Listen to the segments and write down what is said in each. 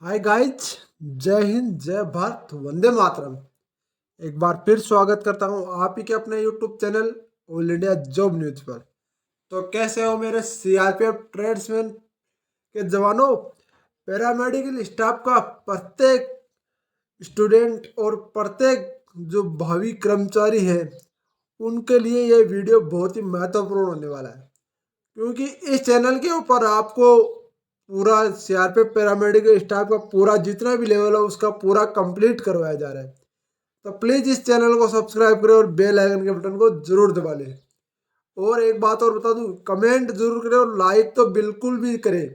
Hi guys. जय हिंद, जय भारत, वंदे मातरम। एक बार फिर स्वागत करता हूँ आप ही के अपने YouTube channel all India job news पर। तो कैसे हो मेरे सीआरपीएफ ट्रेड्समैन के जवानों। पैरामेडिकल स्टाफ का प्रत्येक स्टूडेंट और प्रत्येक जो भावी कर्मचारी है उनके लिए ये वीडियो बहुत ही महत्वपूर्ण होने वाला है, क्योंकि इस चैनल के ऊपर आपको पूरा सीआरपीएफ पैरामेडिकल स्टाफ का पूरा जितना भी लेवल है उसका पूरा कंप्लीट करवाया जा रहा है। तो प्लीज़ इस चैनल को सब्सक्राइब करें और बेल आइकन के बटन को जरूर दबा लें। और एक बात और बता दूं, कमेंट जरूर करें और लाइक तो बिल्कुल भी करें,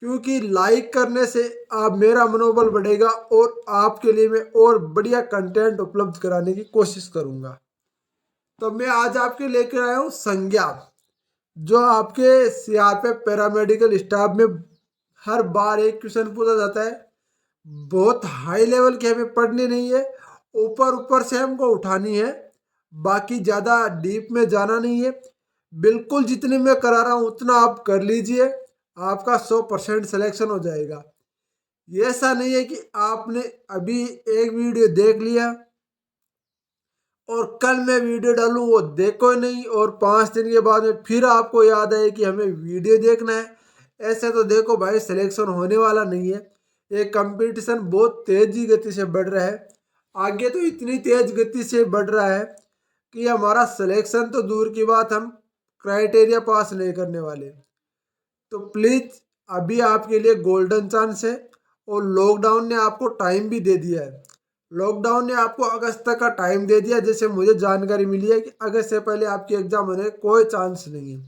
क्योंकि लाइक करने से आप मेरा मनोबल बढ़ेगा और आपके लिए मैं और बढ़िया कंटेंट उपलब्ध कराने की कोशिश करूंगा। तो मैं आज आपके लेकर आया हूँ संज्ञा, जो आपके सीआरपीएफ पैरामेडिकल स्टाफ में हर बार एक क्वेश्चन पूछा जाता है। बहुत हाई लेवल की हमें पढ़नी नहीं है, ऊपर ऊपर से हमको उठानी है, बाकी ज़्यादा डीप में जाना नहीं है। बिल्कुल जितने मैं करा रहा हूँ उतना आप कर लीजिए, आपका 100% सिलेक्शन हो जाएगा। ये ऐसा नहीं है कि आपने अभी एक वीडियो देख लिया और कल मैं वीडियो डालूं वो देखो ही नहीं और 5 दिन के बाद में फिर आपको याद आए कि हमें वीडियो देखना है। ऐसे तो देखो भाई, सिलेक्शन होने वाला नहीं है। ये कंपटीशन बहुत तेजी गति से बढ़ रहा है, आगे तो इतनी तेज गति से बढ़ रहा है कि हमारा सिलेक्शन तो दूर की बात, हम क्राइटेरिया पास नहीं करने वाले। तो प्लीज़ अभी आपके लिए गोल्डन चांस है। और लॉकडाउन ने आपको टाइम भी दे दिया है। लॉकडाउन ने आपको अगस्त तक का टाइम दे दिया, जैसे मुझे जानकारी मिली है कि अगस्त से पहले आपके एग्जाम होने का कोई चांस नहीं है।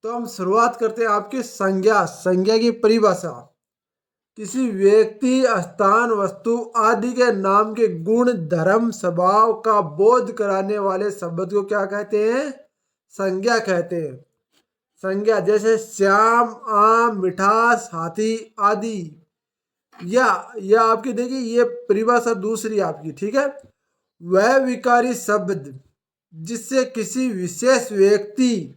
तो हम शुरुआत करते हैं आपकी संज्ञा। संज्ञा की परिभाषा किसी व्यक्ति, स्थान, वस्तु आदि के नाम के गुण, धर्म, स्वभाव का बोध कराने वाले शब्द को क्या कहते हैं? संज्ञा कहते हैं। संज्ञा जैसे श्याम, आम, मिठास, हाथी आदि। या आपकी देखिए ये परिभाषा दूसरी आपकी, ठीक है। वह विकारी शब्द जिससे किसी विशेष व्यक्ति,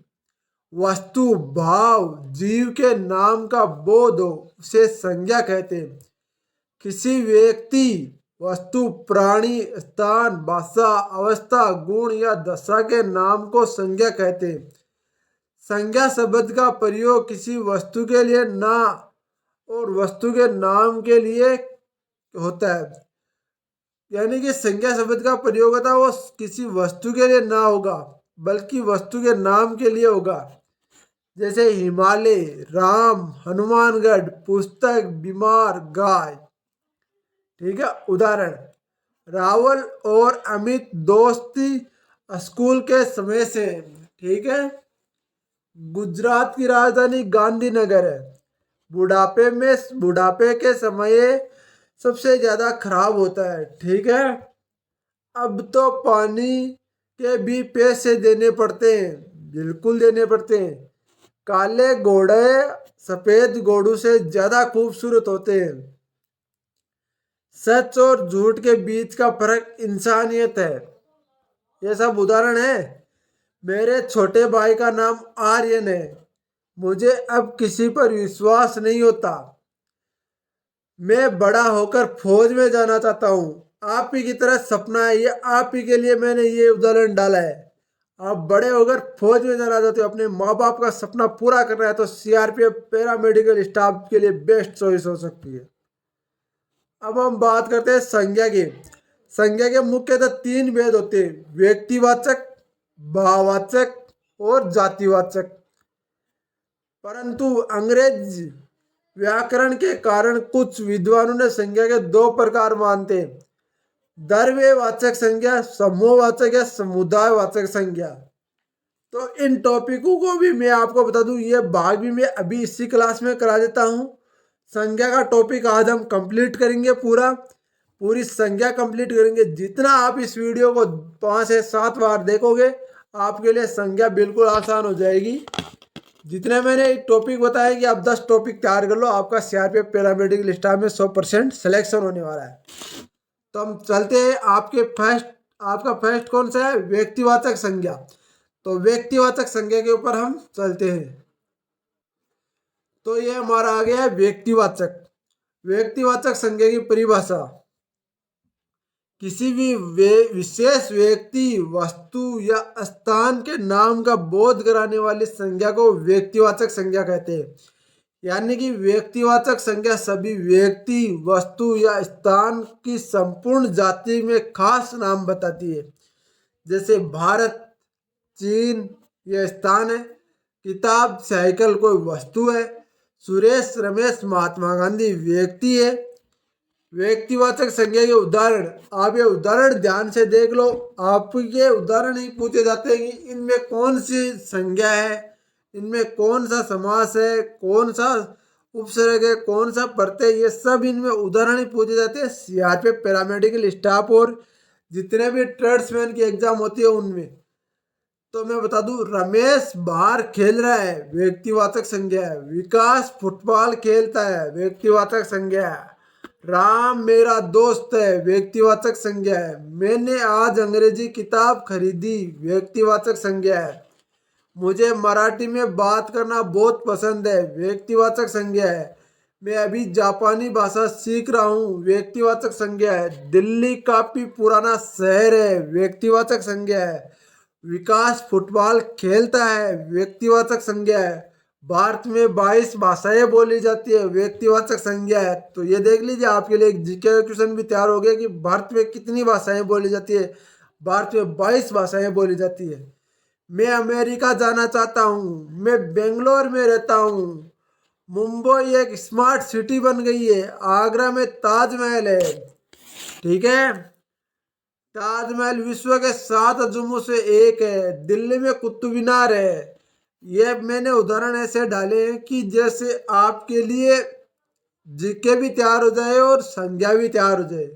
वस्तु, भाव, जीव के नाम का बोध हो उसे संज्ञा कहते हैं। किसी व्यक्ति, वस्तु, प्राणी, स्थान, भाषा, अवस्था, गुण या दशा के नाम को संज्ञा कहते हैं। संज्ञा शब्द का प्रयोग किसी वस्तु के लिए ना और वस्तु के नाम के लिए होता है। यानी कि संज्ञा शब्द का प्रयोग होता है वो किसी वस्तु के लिए ना होगा बल्कि वस्तु के नाम के लिए होगा। जैसे हिमालय, राम, हनुमानगढ़, पुस्तक, बीमार, गाय। ठीक है। उदाहरण, रावल और अमित दोस्ती स्कूल के समय से। ठीक है। गुजरात की राजधानी गांधीनगर है। बुढ़ापे के समय सबसे ज्यादा खराब होता है। ठीक है। अब तो पानी के भी पैसे देने पड़ते हैं, बिल्कुल देने पड़ते हैं। काले घोड़े सफेद घोड़ों से ज्यादा खूबसूरत होते हैं। सच और झूठ के बीच का फर्क इंसानियत है। ये सब उदाहरण है। मेरे छोटे भाई का नाम आर्यन है। मुझे अब किसी पर विश्वास नहीं होता। मैं बड़ा होकर फौज में जाना चाहता हूँ। आप ही की तरह सपना है ये, आप ही के लिए मैंने ये उदाहरण डाला है। आप बड़े होकर फौज में जाना चाहते हो, अपने माँ बाप का सपना पूरा करना है, तो सीआरपीएफ पैरामेडिकल स्टाफ के लिए बेस्ट चॉइस हो सकती है। अब हम बात करते हैं संज्ञा की। संज्ञा के मुख्यतः 3 भेद होते हैं: व्यक्तिवाचक, भाववाचक और जातिवाचक। परंतु अंग्रेज व्याकरण के कारण कुछ विद्वानों ने संज्ञा के 2 प्रकार मानते हैं: द्रव्यवाचक संज्ञा, समूहवाचक या समुदायवाचक संज्ञा। तो इन टॉपिकों को भी मैं आपको बता दूं, ये भाग भी मैं अभी इसी क्लास में करा देता हूं। संज्ञा का टॉपिक आज हम कंप्लीट करेंगे, पूरी संज्ञा कंप्लीट करेंगे। जितना आप इस वीडियो को 5 से 7 बार देखोगे आपके लिए संज्ञा बिल्कुल आसान हो जाएगी। जितने मैंने टॉपिक बताया कि आप 10 टॉपिक तैयार कर लो, आपका सीआरपीएफ पैरामेडिकल स्टाफ में 100% सिलेक्शन होने वाला है। तो हम चलते हैं आपका फर्स्ट कौन सा है? व्यक्तिवाचक संज्ञा। तो व्यक्तिवाचक संज्ञा के ऊपर हम चलते हैं। तो ये हमारा आ गया है व्यक्तिवाचक। व्यक्तिवाचक संज्ञा की परिभाषा: किसी भी विशेष व्यक्ति, वस्तु या स्थान के नाम का बोध कराने वाली संज्ञा को व्यक्तिवाचक संज्ञा कहते हैं। यानी कि व्यक्तिवाचक संज्ञा सभी व्यक्ति, वस्तु या स्थान की संपूर्ण जाति में खास नाम बताती है। जैसे भारत, चीन यह स्थान है। किताब, साइकिल कोई वस्तु है। सुरेश, रमेश, महात्मा गांधी व्यक्ति है। व्यक्तिवाचक संज्ञा के उदाहरण, आप ये उदाहरण ध्यान से देख लो। आपके उदाहरण ही पूछे जाते हैं कि इनमें कौन सी संज्ञा है, इनमें कौन सा समास है, कौन सा उपसर्ग है, कौन सा प्रत्यय, ये सब इनमें उदाहरण ही पूछे जाते हैं। यहाँ पे पैरामेडिकल स्टाफ और जितने भी ट्रेड्समैन की एग्जाम होती है उनमें। तो मैं बता दूं, रमेश बाहर खेल रहा है, व्यक्तिवाचक संज्ञा है। विकास फुटबॉल खेलता है, व्यक्तिवाचक संज्ञा है। राम मेरा दोस्त है, व्यक्तिवाचक संज्ञा है। मैंने आज अंग्रेजी किताब खरीदी, व्यक्तिवाचक संज्ञा है। मुझे मराठी में बात करना बहुत पसंद है, व्यक्तिवाचक संज्ञा है। मैं अभी जापानी भाषा सीख रहा हूँ, व्यक्तिवाचक संज्ञा है। दिल्ली काफी पुराना शहर है, व्यक्तिवाचक संज्ञा है। विकास फुटबॉल खेलता है, व्यक्तिवाचक संज्ञा है। भारत में 22 भाषाएं बोली जाती है, व्यक्तिवाचक संज्ञा है। तो ये देख लीजिए, आपके लिए एक जीके का क्वेश्चन भी तैयार हो गया कि भारत में कितनी भाषाएं बोली जाती है। भारत में 22 भाषाएं बोली जाती है। मैं अमेरिका जाना चाहता हूँ, मैं बेंगलोर में रहता हूँ। मुंबई एक स्मार्ट सिटी बन गई है। आगरा में ताजमहल है, ठीक है। ताजमहल विश्व के 7 अजूबों से एक है। दिल्ली में कुतुब मीनार है। ये मैंने उदाहरण ऐसे डाले हैं कि जैसे आपके लिए जीके भी तैयार हो जाए और संज्ञा भी तैयार हो जाए।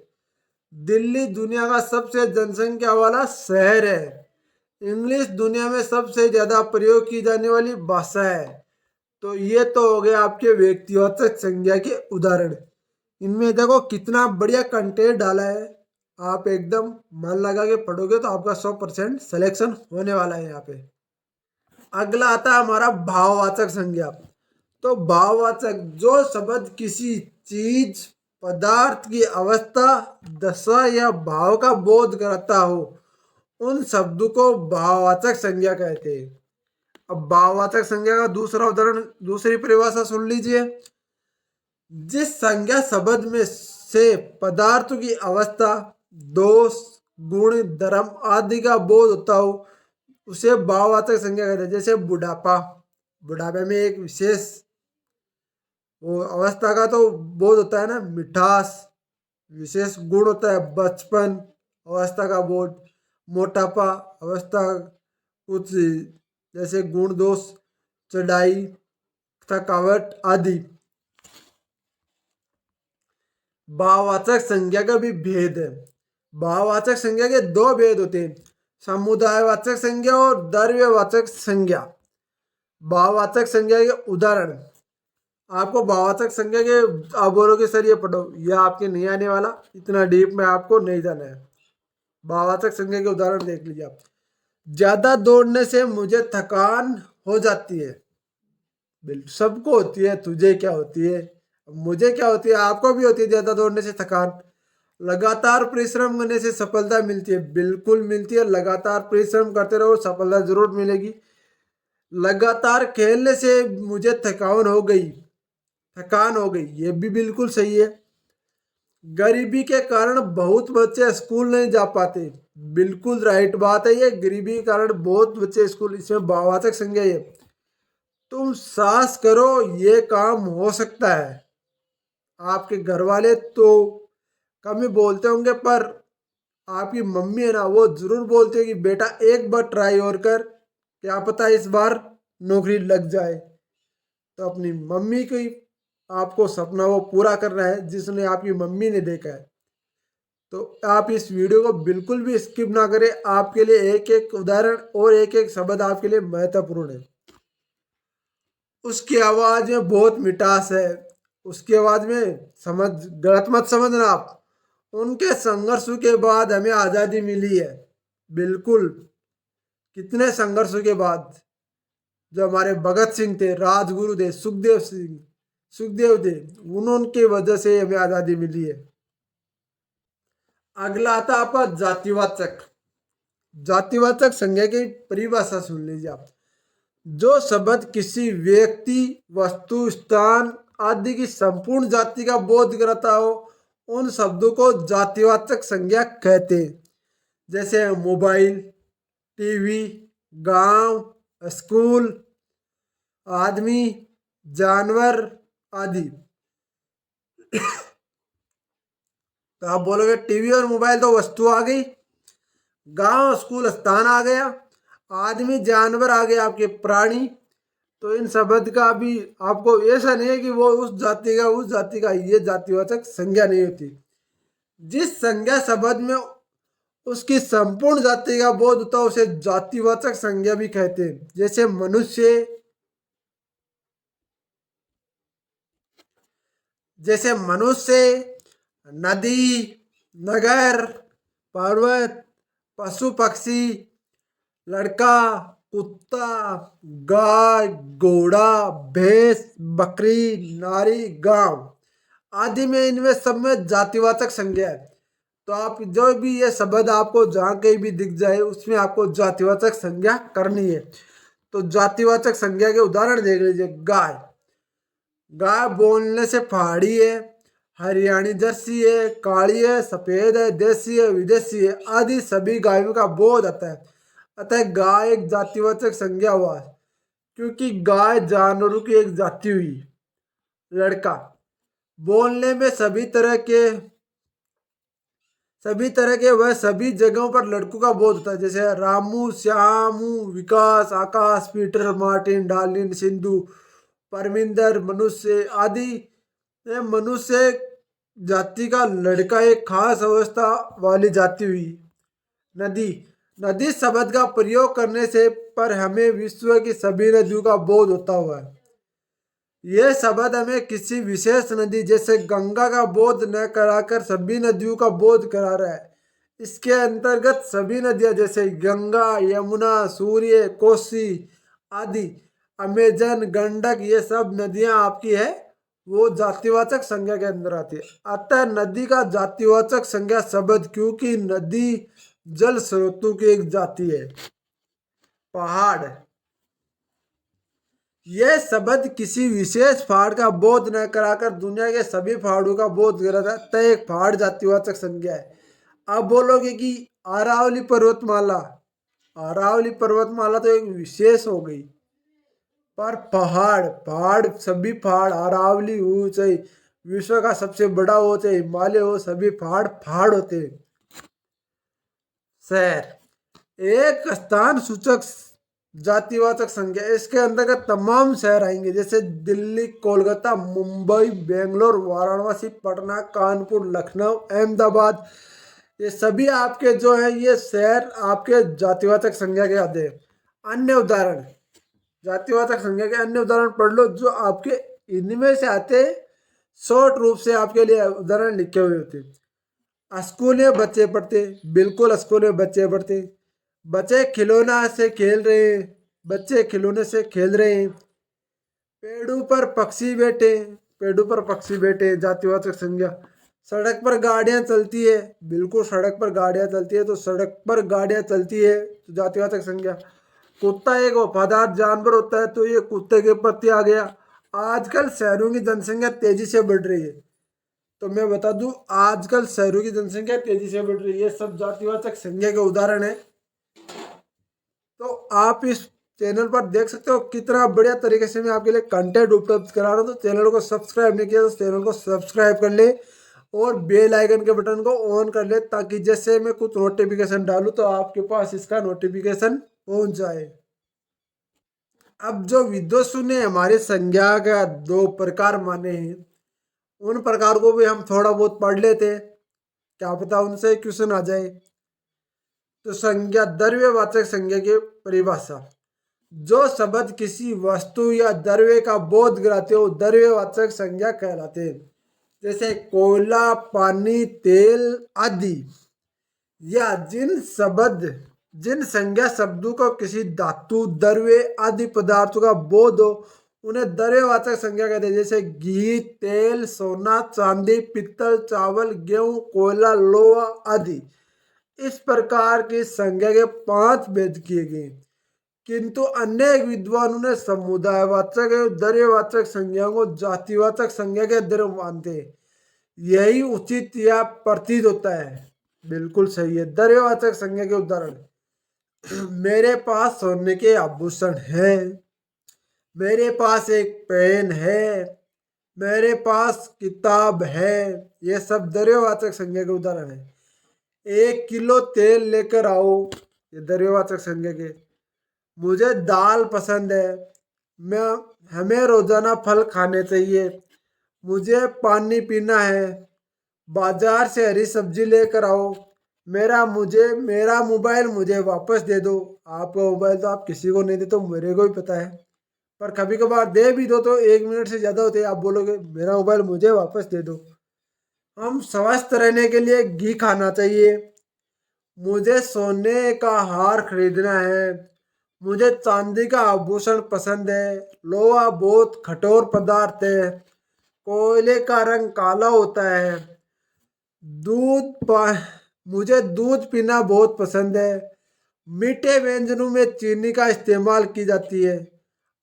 दिल्ली दुनिया का सबसे जनसंख्या वाला शहर है। इंग्लिश दुनिया में सबसे ज्यादा प्रयोग की जाने वाली भाषा है। तो ये तो हो गया आपके व्यक्तिवाचक संज्ञा के उदाहरण। इनमें देखो कितना बढ़िया कंटेंट डाला है। आप एकदम मन लगा के पढ़ोगे तो आपका 100% सिलेक्शन होने वाला है यहाँ पे। अगला आता है हमारा भाववाचक संज्ञा। तो भाववाचक, जो शब्द किसी चीज, पदार्थ की अवस्था, दशा या भाव का बोध कराता हो, उन शब्दों को भाववाचक संज्ञा कहते हैं। अब भाववाचक संज्ञा का दूसरा उदाहरण, दूसरी परिभाषा सुन लीजिए। जिस संज्ञा शब्द में से पदार्थों की अवस्था, दोष, गुण, धर्म आदि का बोध होता हो, उसे भाववाचक संज्ञा कहते हैं। जैसे बुढ़ापा, बुढ़ापे में एक विशेष वो अवस्था का तो बोध होता है ना, मिठास विशेष गुण होता है, बचपन अवस्था का बोध, मोटापा अवस्था कुछ जैसे गुण दोष, चढ़ाई, थकावट आदि। भाववाचक संज्ञा का भी भेद है। भाववाचक संज्ञा के दो भेद होते हैं, समुदायवाचक संज्ञा और द्रव्यवाचक संज्ञा। भाववाचक संज्ञा के उदाहरण, आपको भाववाचक संज्ञा के आप बोलोगे सर ये पढ़ो, यह आपके नहीं आने वाला, इतना डीप में आपको नहीं जाना है। भाववाचक संज्ञा के उदाहरण देख लीजिए आप। ज्यादा दौड़ने से मुझे थकान हो जाती है। बिल्कुल सबको होती है, तुझे क्या होती है, मुझे क्या होती है, आपको भी होती है ज्यादा दौड़ने से थकान। लगातार परिश्रम करने से सफलता मिलती है, बिल्कुल मिलती है। लगातार परिश्रम करते रहो, सफलता जरूर मिलेगी। लगातार खेलने से मुझे थकान हो गई, थकान हो गई, ये भी बिल्कुल सही है। गरीबी के कारण बहुत बच्चे स्कूल नहीं जा पाते, बिल्कुल राइट बात है ये। गरीबी के कारण बहुत बच्चे स्कूल, इसमें भाववाचक संज्ञा है। तुम साहस करो, ये काम हो सकता है। आपके घर वाले तो कम ही बोलते होंगे, पर आपकी मम्मी है ना, वो जरूर बोलते हैं कि बेटा एक बार ट्राई और कर, क्या पता इस बार नौकरी लग जाए। तो अपनी मम्मी की आपको सपना वो पूरा करना है जिसने आपकी मम्मी ने देखा है। तो आप इस वीडियो को बिल्कुल भी स्किप ना करें, आपके लिए एक एक उदाहरण और एक एक शब्द आपके लिए महत्वपूर्ण है। उसकी आवाज में बहुत मिठास है, उसकी आवाज में समझ, गलत मत समझना आप। उनके संघर्षों के बाद हमें आजादी मिली है, बिल्कुल। कितने संघर्षों के बाद, जो हमारे भगत सिंह थे, राजगुरु थे, सुखदेव सिंह, सुखदेव थे, उन्होंने वजह से हमें आजादी मिली है। अगला आता आपका जातिवाचक। जातिवाचक संज्ञा की परिभाषा सुन लीजिए आप। जो शब्द किसी व्यक्ति, वस्तु, स्थान आदि की संपूर्ण जाति का बोध कराता हो, उन शब्दों को जातिवाचक संज्ञा कहते हैं। जैसे मोबाइल, टीवी, गांव, स्कूल, आदमी, जानवर आदि। तो आप बोलोगे टीवी और मोबाइल तो वस्तु आ गई, गांव स्कूल स्थान आ गया, आदमी जानवर आ गए आपके प्राणी। तो इन शब्द का भी आपको ऐसा नहीं है कि वो उस जाति का, ये जातिवाचक संज्ञा नहीं होती। जिस संज्ञा शब्द में उसकी संपूर्ण जाति का बोध होता है उसे जातिवाचक संज्ञा भी कहते हैं। जैसे मनुष्य, नदी, नगर, पर्वत, पशु पक्षी, लड़का, कुत्ता, गाय, घोड़ा, भैंस, बकरी, नारी, गांव आदि में, इनमें सब में जातिवाचक संज्ञा है। तो आप जो भी ये शब्द आपको जहाँ कहीं भी दिख जाए उसमें आपको जातिवाचक संज्ञा करनी है। तो जातिवाचक संज्ञा के उदाहरण देख लीजिए। गाय, गाय बोलने से पहाड़ी है, हरियाणी जर्सी है, काली है, सफेद है, देसी है, विदेशी है आदि सभी गायों का बोध आता है। अतः गाय एक जातिवाचक संज्ञा हुआ, क्योंकि गाय जानवरों की एक जाति हुई। लड़का, बोलने में सभी तरह के वह सभी जगहों पर लड़कों का बोध होता है। जैसे रामू, श्यामू, विकास, आकाश, पीटर, मार्टिन, डार्लिन, सिंधु, परमिंदर, मनुष्य आदि। मनुष्य जाति का लड़का एक खास अवस्था वाली जाति हुई। नदी, नदी शब्द का प्रयोग करने से पर हमें विश्व की सभी नदियों का बोध होता हुआ है। यह शब्द हमें किसी विशेष नदी जैसे गंगा का बोध न कराकर सभी नदियों का बोध करा रहा है। इसके अंतर्गत सभी नदियां जैसे गंगा, यमुना, सूर्य, कोसी आदि, अमेजन, गंडक, ये सब नदियां आपकी है वो जातिवाचक संज्ञा के अंदर आती है। अतः नदी का जातिवाचक संज्ञा शब्द, क्योंकि नदी जल स्रोतों की एक जाति है। पहाड़, यह शब्द किसी विशेष पहाड़ का बोध न कराकर दुनिया के सभी पहाड़ों का बोध कराता है। एक पहाड़ जातिवाचक संज्ञा है। अब बोलोगे कि अरावली पर्वतमाला, अरावली पर्वतमाला तो एक विशेष हो गई, पर पहाड़, सभी पहाड़, अरावली हो चाहे विश्व का सबसे बड़ा हो चाहे हिमालय हो, सभी पहाड़ होते हैं। शहर, एक स्थान सूचक जातिवाचक संज्ञा, इसके अंतर्गत तमाम शहर आएंगे जैसे दिल्ली, कोलकाता, मुंबई, बेंगलोर, वाराणसी, पटना, कानपुर, लखनऊ, अहमदाबाद, ये सभी आपके जो है ये शहर आपके जातिवाचक संज्ञा के आते हैं। अन्य उदाहरण, जातिवाचक संज्ञा के अन्य उदाहरण पढ़ लो जो आपके इनमें से आते, शॉर्ट रूप से आपके लिए उदाहरण लिखे हुए होते। स्कूल में बच्चे पढ़ते, बिल्कुल स्कूल में बच्चे पढ़ते। बच्चे खिलौना से खेल रहे हैं, बच्चे खिलौने से खेल रहे हैं। पेड़ों पर पक्षी बैठे, जातिवाचक संज्ञा। सड़क पर गाड़ियां चलती है, बिल्कुल सड़क पर गाड़ियां चलती है, तो सड़क पर गाड़ियां चलती है तो जातिवाचक संज्ञा। कुत्ता एक वफादार जानवर होता है तो ये कुत्ते के प्रति आ गया। आजकल शहरों की जनसंख्या तेजी से बढ़ रही है, तो मैं बता दूं आजकल शहरों की जनसंख्या तेजी से बढ़ रही है, ये सब जातिवाचक संज्ञा के उदाहरण है। तो आप इस चैनल पर देख सकते हो कितना बढ़िया तरीके से मैं आपके लिए कंटेंट उपलब्ध करा रहा हूँ। तो चैनल को सब्सक्राइब नहीं किया तो चैनल को सब्सक्राइब कर ले और बेल आइकन के बटन को ऑन कर ले, ताकि जैसे मैं कुछ नोटिफिकेशन डालूं तो आपके पास इसका नोटिफिकेशन पहुंच जाए। अब जो विद्वांसों ने हमारे संज्ञा का 2 प्रकार माने हैं, उन प्रकार को भी हम थोड़ा बहुत पढ़ लेते, क्या पता उनसे क्वेश्चन आ जाए। तो संज्ञा, द्रव्यवाचक संज्ञा की परिभाषा, जो शब्द किसी वस्तु या द्रव्य का बोध कराते हो द्रव्यवाचक संज्ञा कहलाते हैं। जैसे कोयला, पानी, तेल आदि। या जिन संज्ञा शब्दों को किसी धातु, द्रव्य आदि पदार्थों का बोध हो उन्हें द्रव्यवाचक संज्ञा कहते हैं। जैसे घी, तेल, सोना, चांदी, पित्तल, चावल, गेहूं, कोयला, लोहा आदि। इस प्रकार की संज्ञा के 5 भेद किए गए, किंतु अनेक विद्वानों ने समुदायवाचक एवं द्रव्यवाचक संज्ञा को जातिवाचक संज्ञा के द्रव्य मानते हैं। यही उचित या प्रतीत होता है। बिल्कुल सही है। द्रव्यवाचक संज्ञा के उदाहरण, मेरे पास सोने के आभूषण हैं, मेरे पास एक पेन है, मेरे पास किताब है। ये सब द्रव्यवाचक संज्ञा के उदाहरण है। 1 किलो तेल लेकर आओ, ये द्रव्यवाचक संज्ञा के। मुझे दाल पसंद है, मैं हमें रोजाना फल खाने चाहिए, मुझे पानी पीना है, बाजार से हरी सब्जी लेकर आओ, मेरा मोबाइल मुझे वापस दे दो। आपका मोबाइल तो आप किसी को नहीं देते, तो मेरे को भी पता है, पर कभी कभार दे भी दो तो 1 मिनट से ज़्यादा होते हैं, आप बोलोगे मेरा मोबाइल मुझे वापस दे दो। हम स्वस्थ रहने के लिए घी खाना चाहिए, मुझे सोने का हार खरीदना है, मुझे चांदी का आभूषण पसंद है, लोहा बहुत कठोर पदार्थ है, कोयले का रंग काला होता है, मुझे दूध पीना बहुत पसंद है, मीठे व्यंजनों में चीनी का इस्तेमाल की जाती है,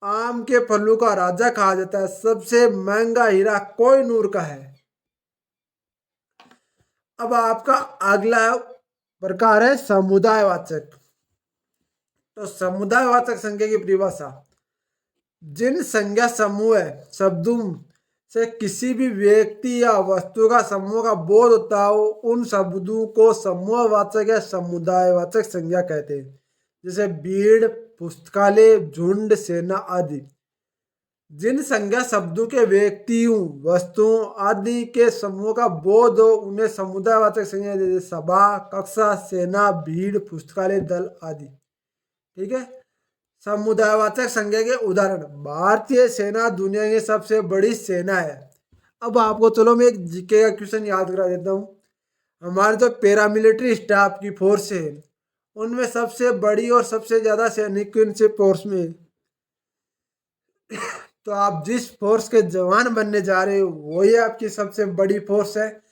आम के फलों का राजा कहा जाता है, सबसे महंगा हीरा कोहिनूर का है। अब आपका अगला प्रकार है समुदायवाचक। तो समुदायवाचक संज्ञा की परिभाषा, जिन संज्ञा समूह शब्दों से किसी भी व्यक्ति या वस्तु का समूह का बोध होता हो, उन शब्दों को समूहवाचक या समुदायवाचक संज्ञा कहते हैं। जैसे भीड़, पुस्तकालय, झुंड, सेना आदि। जिन संज्ञा शब्दों के व्यक्तियों, वस्तुओं आदि के समूह का बोध हो, उन्हें समुदायवाचक संज्ञा, जैसे सभा, कक्षा, सेना, भीड़, पुस्तकालय, दल आदि। ठीक है। समुदायवाचक संज्ञा के उदाहरण, भारतीय सेना दुनिया की सबसे बड़ी सेना है। अब आपको चलो मैं एक जीके का क्वेश्चन याद करा देता हूँ। हमारे जो पैरामिलिट्री स्टाफ की फोर्स है, उनमें सबसे बड़ी और सबसे ज्यादा सैनिक कौन से फोर्स में है? तो आप जिस फोर्स के जवान बनने जा रहे हो, वही आपकी सबसे बड़ी फोर्स है,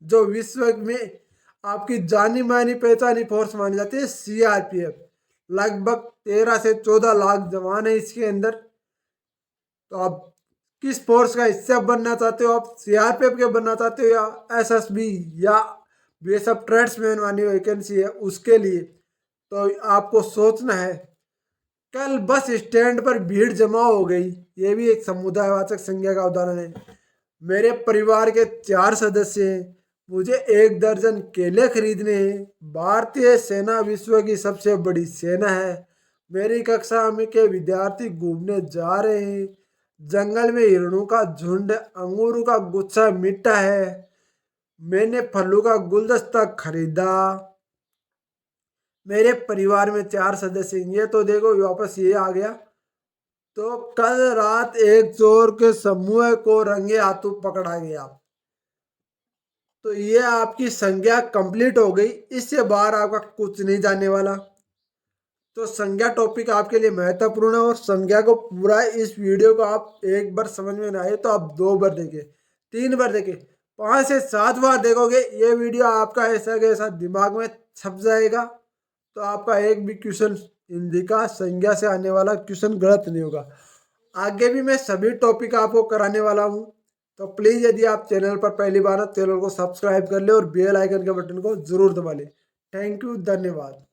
जो विश्व में आपकी जानी मानी पहचानी फोर्स मानी जाती है, सीआरपीएफ। लगभग 13 से 14 लाख जवान है इसके अंदर। तो आप किस फोर्स का हिस्सा बनना चाहते हो? आप सीआरपीएफ के बनना चाहते हो, या एसएसबी, या ये सब ट्रेड्समैन वाली वैकेंसी है उसके लिए? तो आपको सोचना है। कल बस स्टैंड पर भीड़ जमा हो गई, ये भी एक समुदायवाचक संज्ञा का उदाहरण है। मेरे परिवार के 4 सदस्य हैं, मुझे 1 दर्जन केले खरीदने हैं। भारतीय सेना विश्व की सबसे बड़ी सेना है। मेरी कक्षा में के विद्यार्थी घूमने जा रहे हैं। जंगल में हिरणों का झुंड, अंगूरों का गुच्छा मीठा है। मैंने फलों का गुलदस्ता खरीदा। मेरे परिवार में 4 सदस्य हैं। ये तो देखो वापस ये आ गया। तो कल रात एक चोर के समूह को रंगे हाथों पकड़ा गया। तो ये आपकी संज्ञा कंप्लीट हो गई। इससे बाहर आपका कुछ नहीं जाने वाला। तो संज्ञा टॉपिक आपके लिए महत्वपूर्ण है, और संज्ञा को पूरा इस वीडियो को आप एक बार समझ में ना आए तो आप 2 बार देखें, 3 बार देखें, 5 से 7 बार देखोगे, ये वीडियो आपका ऐसा कैसा दिमाग में छप जाएगा। तो आपका एक भी क्वेश्चन हिंदी का संज्ञा से आने वाला क्वेश्चन गलत नहीं होगा। आगे भी मैं सभी टॉपिक आपको कराने वाला हूँ। तो प्लीज़ यदि आप चैनल पर पहली बार चैनल को सब्सक्राइब कर ले और बेल आइकन के बटन को जरूर दबा ले। थैंक यू, धन्यवाद।